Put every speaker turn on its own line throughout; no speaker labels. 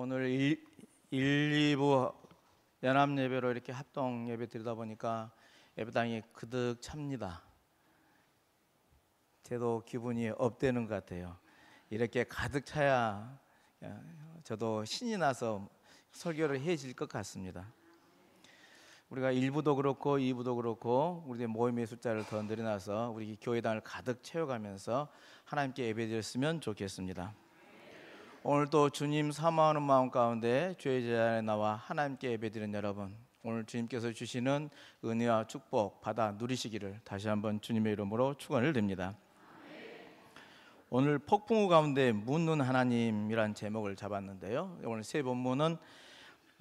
오늘 1, 2부 연합 예배로 이렇게 합동 예배 드리다 보니까 예배당이 그득 찹니다. 저도 기분이 업되는 것 같아요. 이렇게 가득 차야 저도 신이 나서 설교를 해질 것 같습니다. 우리가 1부도 그렇고 2부도 그렇고 우리 모임의 숫자를 더 늘려놔서 우리 교회당을 가득 채워가면서 하나님께 예배드렸으면 좋겠습니다. 오늘도 주님 사모하는 마음 가운데 주의 제자리에 나와 하나님께 예배드리는 여러분, 오늘 주님께서 주시는 은혜와 축복 받아 누리시기를 다시 한번 주님의 이름으로 축원을 드립니다. 오늘 폭풍우 가운데 묻는 하나님이란 제목을 잡았는데요, 오늘 세 본문은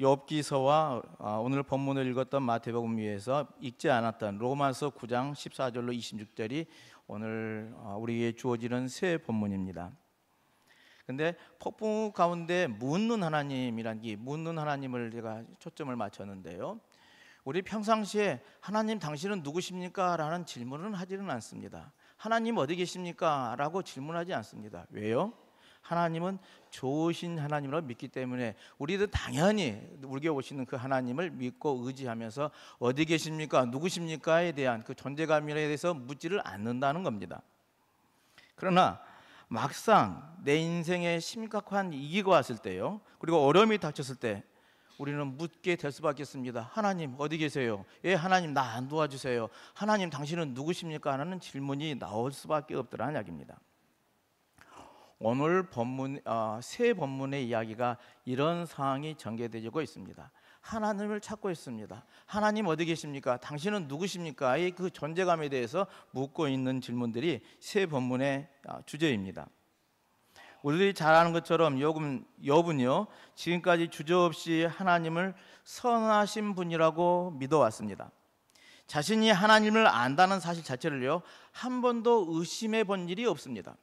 욥기서와 오늘 본문을 읽었던 마태복음 위에서 읽지 않았던 로마서 9장 14절로 26절이 오늘 우리에게 주어지는 세 본문입니다. 근데 폭풍우 가운데 묻는 하나님이란 이 묻는 하나님을 제가 초점을 맞췄는데요, 우리 평상시에 하나님 당신은 누구십니까? 라는 질문은 하지는 않습니다. 하나님 어디 계십니까? 라고 질문하지 않습니다. 왜요? 하나님은 좋으신 하나님으로 믿기 때문에 우리도 당연히 우리에게 오시는 그 하나님을 믿고 의지하면서 어디 계십니까? 누구십니까?에 대한 그 존재감에 대해서 묻지를 않는다는 겁니다. 그러나 막상 내 인생에 심각한 위기가 왔을 때요, 그리고 어려움이 닥쳤을 때 우리는 묻게 될 수밖에 없습니다. 하나님 어디 계세요? 예, 하나님 나 안 도와주세요. 하나님 당신은 누구십니까? 하는 질문이 나올 수밖에 없더라는 이야기입니다. 오늘 본문 세 본문의 이야기가 이런 상황이 전개되고 있습니다. 하나님을 찾고 있습니다. 하나님 어디 계십니까? 당신은 누구십니까? 이 그 존재감에 대해서 묻고 있는 질문들이 세 본문의 주제입니다. 우리들이 잘 아는 것처럼 욥은요 지금까지 주저없이 하나님을 선하신 분이라고 믿어왔습니다. 자신이 하나님을 안다는 사실 자체를요 한 번도 의심해 본 일이 없습니다.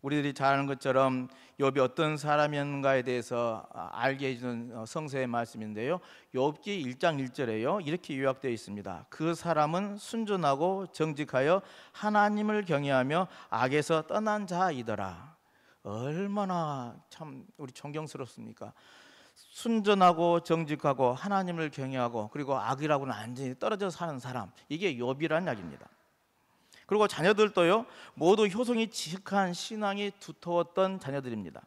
우리들이 잘 아는 것처럼 욥이 어떤 사람인가에 대해서 알게 해주는 성서의 말씀인데요, 욥기 1장 1절에요 이렇게 요약되어 있습니다. 그 사람은 순전하고 정직하여 하나님을 경외하며 악에서 떠난 자이더라. 얼마나 참 우리 존경스럽습니까? 순전하고 정직하고 하나님을 경외하고 그리고 악이라고는 완전히 떨어져 사는 사람, 이게 욥이라는 이야기입니다. 그리고 자녀들도요 모두 효성이 지극한 신앙이 두터웠던 자녀들입니다.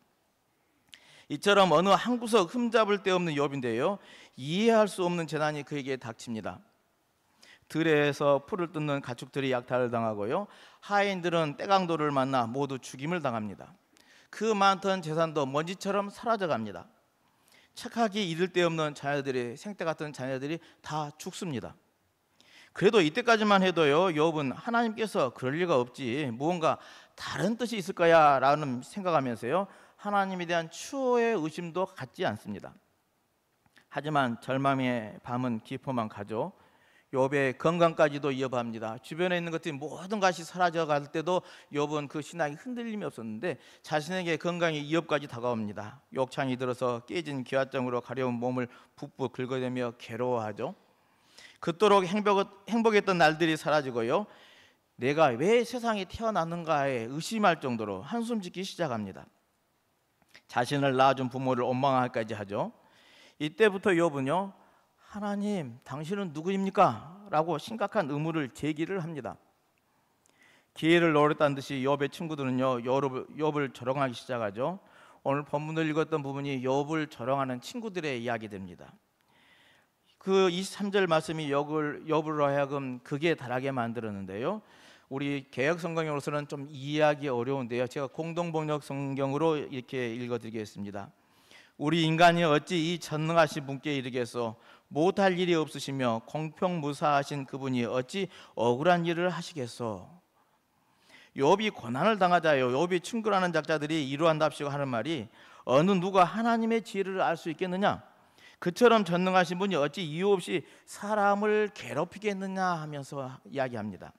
이처럼 어느 한 구석 흠잡을 데 없는 욥인데요, 이해할 수 없는 재난이 그에게 닥칩니다. 들에서 풀을 뜯는 가축들이 약탈을 당하고요, 하인들은 떼강도를 만나 모두 죽임을 당합니다. 그 많던 재산도 먼지처럼 사라져갑니다. 착하게 잃을 데 없는 자녀들이, 생태 같은 자녀들이 다 죽습니다. 그래도 이때까지만 해도요 욥은 하나님께서 그럴 리가 없지, 무언가 다른 뜻이 있을 거야 라는 생각하면서요 하나님에 대한 추호의 의심도 갖지 않습니다. 하지만 절망의 밤은 깊어만 가죠. 욥의 건강까지도 위협합니다. 주변에 있는 것들이 모든 것이 사라져갈 때도 욥은 그 신앙이 흔들림이 없었는데 자신에게 건강의 위협까지 다가옵니다. 욕창이 들어서 깨진 기와장으로 가려운 몸을 붓붓 긁어대며 괴로워하죠. 그토록 행복했던 날들이 사라지고요, 내가 왜 세상에 태어났는가에 의심할 정도로 한숨 짓기 시작합니다. 자신을 낳아준 부모를 원망하기까지 하죠. 이때부터 욥은요 하나님 당신은 누구입니까? 라고 심각한 의문을 제기를 합니다. 기회를 노렸다는 듯이 욥의 친구들은요 욥을 조롱하기 시작하죠. 오늘 본문을 읽었던 부분이 욥을 조롱하는 친구들의 이야기입니다. 그 23절 말씀이 욥으로 하여금 극에 달하게 만들었는데요, 우리 개역 성경으로서는 좀 이해하기 어려운데요, 제가 공동번역 성경으로 이렇게 읽어드리겠습니다. 우리 인간이 어찌 이 전능하신 분께 이르겠소? 못할 일이 없으시며 공평무사하신 그분이 어찌 억울한 일을 하시겠소? 욥이 고난을 당하자요, 욥이 충고하는 작자들이 이루한답시고 하는 말이, 어느 누가 하나님의 지혜를 알 수 있겠느냐? 그처럼 전능하신 분이 어찌 이유 없이 사람을 괴롭히겠느냐 하면서 이야기합니다.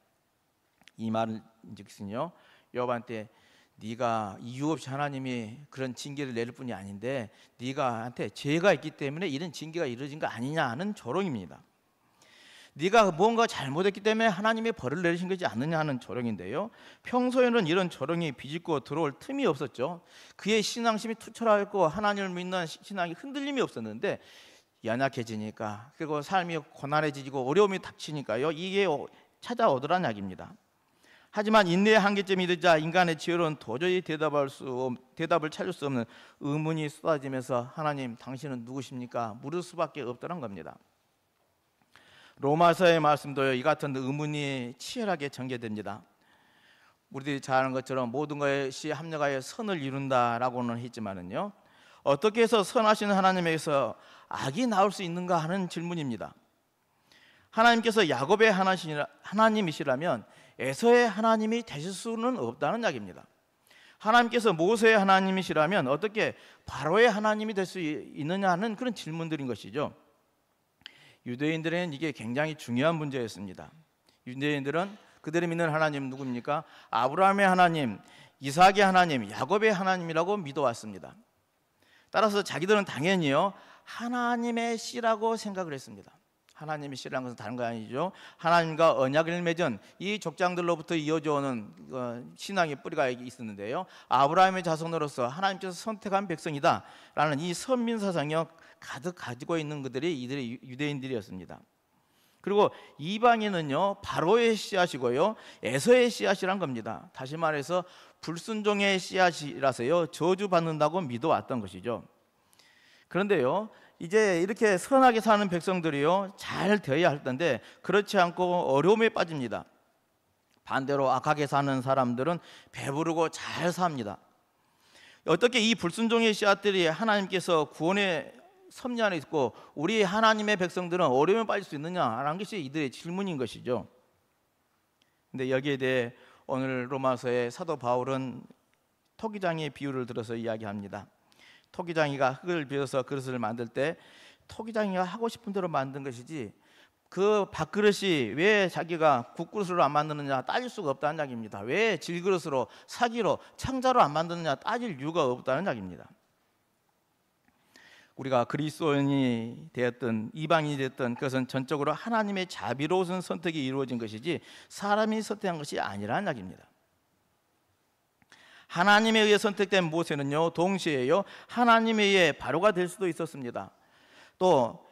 이 말은 즉슨요 욥한테 네가 이유 없이 하나님이 그런 징계를 내릴 뿐이 아닌데 네가 한테 죄가 있기 때문에 이런 징계가 이루어진 거 아니냐 하는 조롱입니다. 네가 뭔가 잘못했기 때문에 하나님이 벌을 내리신 것이 않느냐 하는 조롱인데요. 평소에는 이런 조롱이 비집고 들어올 틈이 없었죠. 그의 신앙심이 투철하였고 하나님을 믿는 신앙이 흔들림이 없었는데 연약해지니까, 그리고 삶이 고난해지고 어려움이 닥치니까요, 이게 찾아오더란 이야기입니다. 하지만 인내의 한계점이 되자 인간의 지혜로는 도저히 대답을 찾을 수 없는 의문이 쏟아지면서 하나님, 당신은 누구십니까? 물을 수밖에 없더란 겁니다. 로마서의 말씀도요, 이 같은 의문이 치열하게 전개됩니다. 우리들이 잘 아는 것처럼 모든 것이 합력하여 선을 이룬다라고는 했지만은요, 어떻게 해서 선하신 하나님에게서 악이 나올 수 있는가 하는 질문입니다. 하나님께서 야곱의 하나님이시라면 에서의 하나님이 되실 수는 없다는 이야기입니다. 하나님께서 모세의 하나님이시라면 어떻게 바로의 하나님이 될 수 있느냐 하는 그런 질문들인 것이죠. 유대인들에게는 이게 굉장히 중요한 문제였습니다. 유대인들은 그들이 믿는 하나님 누굽니까? 아브라함의 하나님, 이삭의 하나님, 야곱의 하나님이라고 믿어왔습니다. 따라서 자기들은 당연히요, 하나님의 씨라고 생각을 했습니다. 하나님의 씨라는 것은 다른 거 아니죠. 하나님과 언약을 맺은 이 족장들로부터 이어져 오는 신앙의 뿌리가 있었는데요, 아브라함의 자손으로서 하나님께서 선택한 백성이다 라는 이 선민 사상이 가득 가지고 있는 그들이 이들의 유대인들이었습니다. 그리고 이방인은요, 바로의 씨앗이고요, 에서의 씨앗이란 겁니다. 다시 말해서 불순종의 씨앗이라서요, 저주받는다고 믿어왔던 것이죠. 그런데요, 이제 이렇게 선하게 사는 백성들이요, 잘 되어야 할 텐데 그렇지 않고 어려움에 빠집니다. 반대로 악하게 사는 사람들은 배부르고 잘 삽니다. 어떻게 이 불순종의 씨앗들이 하나님께서 구원의 섭리 안에 있고 우리 하나님의 백성들은 어려움에 빠질 수 있느냐라는 것이 이들의 질문인 것이죠. 근데 여기에 대해 오늘 로마서의 사도 바울은 토기장의 비유를 들어서 이야기합니다. 토기장이가 흙을 비워서 그릇을 만들 때 토기장이가 하고 싶은 대로 만든 것이지 그 밥그릇이 왜 자기가 국그릇으로 안 만드느냐 따질 수가 없다는 이야기입니다. 왜 질그릇으로, 사기로, 창자로 안 만드느냐 따질 이유가 없다는 이야기입니다. 우리가 그리스도인이 되었든 이방인이 되었든 그것은 전적으로 하나님의 자비로운 선택이 이루어진 것이지 사람이 선택한 것이 아니라는 이야기입니다. 하나님에 의해 선택된 모세는요, 동시에요, 하나님에 의해 바로가 될 수도 있었습니다. 또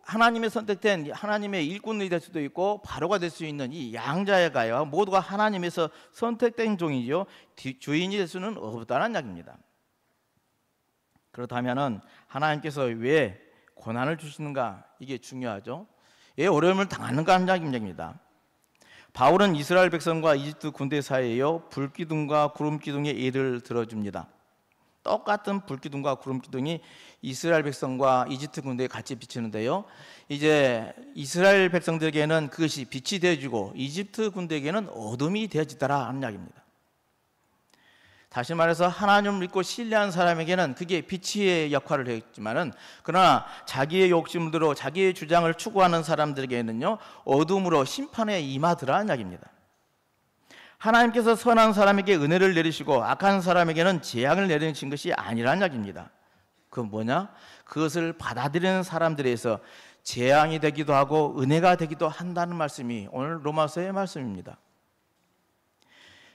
하나님의 선택된 하나님의 일꾼이 될 수도 있고 바로가 될 수 있는 이 양자가요, 모두가 하나님에서 선택된 종이죠, 주인이 될 수는 없다는 이야기입니다. 그렇다면은 하나님께서 왜 고난을 주시는가, 이게 중요하죠. 왜 어려움을 당하는가 하는 이야기입니다. 바울은 이스라엘 백성과 이집트 군대 사이에요, 불기둥과 구름기둥의 예를 들어줍니다. 똑같은 불기둥과 구름기둥이 이스라엘 백성과 이집트 군대에 같이 비치는데요, 이제 이스라엘 백성들에게는 그것이 빛이 되어지고 이집트 군대에게는 어둠이 되어지더라 하는 이야기입니다. 다시 말해서 하나님을 믿고 신뢰한 사람에게는 그게 빛의 역할을 했지만은, 그러나 자기의 욕심대로 자기의 주장을 추구하는 사람들에게는요, 어둠으로 심판에 임하더라는 이야기입니다. 하나님께서 선한 사람에게 은혜를 내리시고 악한 사람에게는 재앙을 내리신 것이 아니라는 이야기입니다. 그건 뭐냐? 그것을 받아들이는 사람들에서 재앙이 되기도 하고 은혜가 되기도 한다는 말씀이 오늘 로마서의 말씀입니다.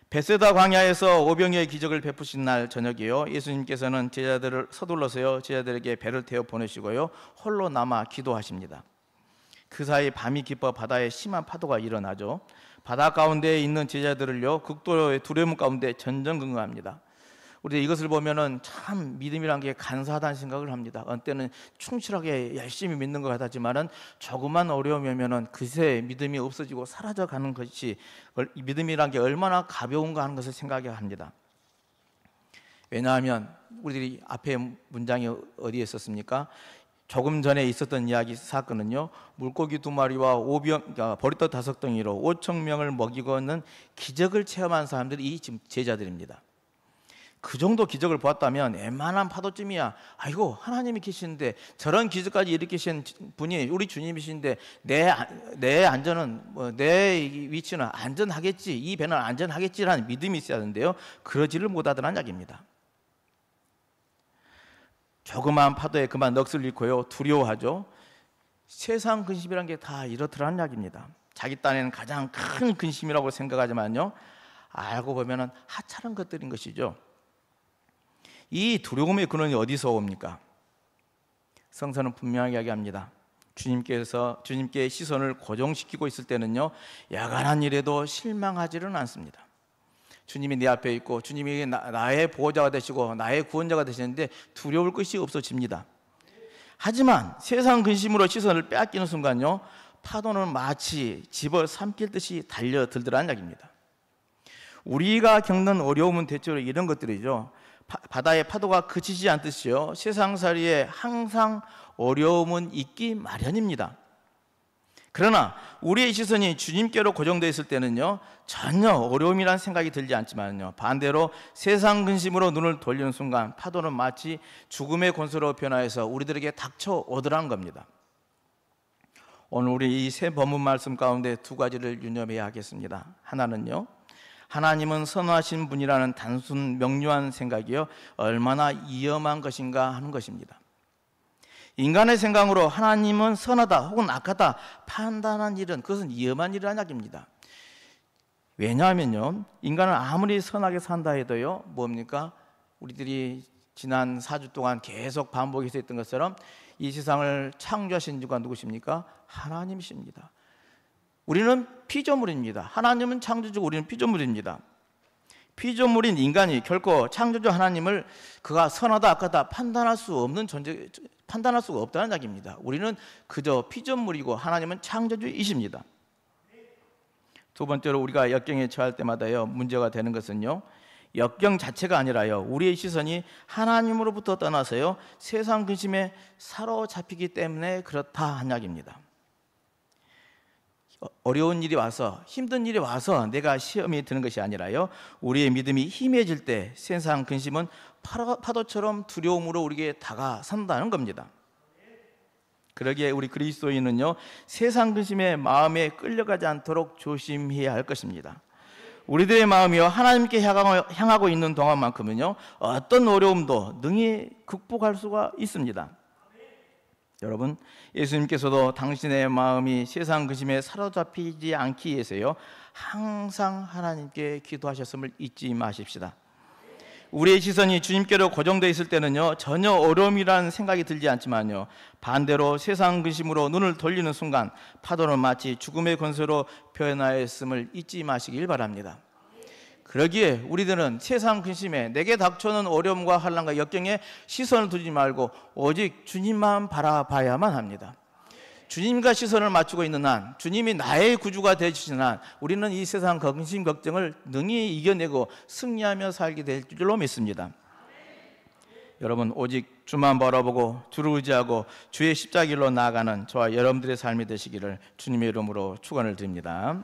베세다 광야에서 오병이어의 기적을 베푸신 날 저녁이요, 예수님께서는 제자들을 서둘러서요, 제자들에게 배를 태워 보내시고요, 홀로 남아 기도하십니다. 그 사이 밤이 깊어 바다에 심한 파도가 일어나죠. 바다 가운데에 있는 제자들을요, 극도의 두려움 가운데 전전긍긍합니다. 우리 이것을 보면은 참 믿음이란 게 간사하다는 생각을 합니다. 어느 때는 충실하게 열심히 믿는 것 같았지만은 조금만 어려움이 오면은 그새 믿음이 없어지고 사라져가는 것이, 믿음이란 게 얼마나 가벼운가 하는 것을 생각해야 합니다. 왜냐하면 우리들이 앞에 문장이 어디에 있었습니까? 조금 전에 있었던 이야기 사건은요, 물고기 2마리와 보리떡 5덩이로 5천 명을 먹이고 있는 기적을 체험한 사람들이 이 지금 제자들입니다. 그 정도 기적을 보았다면 웬만한 파도쯤이야, 아이고 하나님이 계시는데 저런 기적까지 일으키신 분이 우리 주님이신데 내 안전은 내 위치는 안전하겠지, 이 배는 안전하겠지라는 믿음이 있어야 하는데요, 그러지를 못하더란 이야기입니다. 조그마한 파도에 그만 넋을 잃고요, 두려워하죠. 세상 근심이란 게 다 이렇더라는 이야기입니다. 자기 딴에는 가장 큰 근심이라고 생각하지만요, 알고 보면은 하찮은 것들인 것이죠. 이 두려움의 근원이 어디서 옵니까? 성서는 분명하게 이야기합니다. 주님께 시선을 고정시키고 있을 때는요, 야간한 일에도 실망하지는 않습니다. 주님이 내 앞에 있고 주님이 나의 보호자가 되시고 나의 구원자가 되시는데 두려울 것이 없어집니다. 하지만 세상 근심으로 시선을 빼앗기는 순간요, 파도는 마치 집어삼킬 듯이 달려들더라는 이야기입니다. 우리가 겪는 어려움은 대체로 이런 것들이죠. 바다의 파도가 그치지 않듯이요, 세상살이에 항상 어려움은 있기 마련입니다. 그러나 우리의 시선이 주님께로 고정되어 있을 때는요, 전혀 어려움이란 생각이 들지 않지만요, 반대로 세상 근심으로 눈을 돌리는 순간 파도는 마치 죽음의 권세로 변화해서 우리들에게 닥쳐오더라는 겁니다. 오늘 우리 이 세 본문 말씀 가운데 두 가지를 유념해야 하겠습니다. 하나는요, 하나님은 선하신 분이라는 단순 명료한 생각이요, 얼마나 위험한 것인가 하는 것입니다. 인간의 생각으로 하나님은 선하다 혹은 악하다 판단한 일은, 그것은 위험한 일이라는 이야기입니다. 왜냐하면요, 인간은 아무리 선하게 산다 해도요, 뭡니까? 우리들이 지난 4주 동안 계속 반복해서 했던 것처럼 이 세상을 창조하신 이가 누구십니까? 하나님이십니다. 우리는 피조물입니다. 하나님은 창조주고 우리는 피조물입니다. 피조물인 인간이 결코 창조주 하나님을 그가 선하다 악하다 판단할 수 없는 존재, 판단할 수가 없다는 이야기입니다. 우리는 그저 피조물이고 하나님은 창조주이십니다. 두 번째로, 우리가 역경에 처할 때마다요, 문제가 되는 것은요, 역경 자체가 아니라요, 우리의 시선이 하나님으로부터 떠나서요, 세상 근심에 사로잡히기 때문에 그렇다 한 이야기입니다. 어려운 일이 와서, 힘든 일이 와서 내가 시험에 드는 것이 아니라요, 우리의 믿음이 힘해질 때 세상 근심은 파도처럼 두려움으로 우리에게 다가선다는 겁니다. 그러기에 우리 그리스도인은요, 세상 근심에 마음에 끌려가지 않도록 조심해야 할 것입니다. 우리들의 마음이요, 하나님께 향하고 있는 동안만큼은요, 어떤 어려움도 능히 극복할 수가 있습니다. 여러분, 예수님께서도 당신의 마음이 세상 근심에 사로잡히지 않기 위해서요, 항상 하나님께 기도하셨음을 잊지 마십시다. 우리의 시선이 주님께로 고정되어 있을 때는요, 전혀 어려움이라는 생각이 들지 않지만요, 반대로 세상 근심으로 눈을 돌리는 순간 파도는 마치 죽음의 권세로 변화했음을 잊지 마시길 바랍니다. 그러기에 우리들은 세상 근심에, 내게 닥쳐오는 어려움과 환난과 역경에 시선을 두지 말고 오직 주님만 바라봐야만 합니다. 주님과 시선을 맞추고 있는 한, 주님이 나의 구주가 되시는 한, 우리는 이 세상 근심 걱정을 능히 이겨내고 승리하며 살게 될 줄로 믿습니다. 여러분, 오직 주만 바라보고 주를 의지하고 주의 십자길로 나아가는 저와 여러분들의 삶이 되시기를 주님의 이름으로 축원을 드립니다.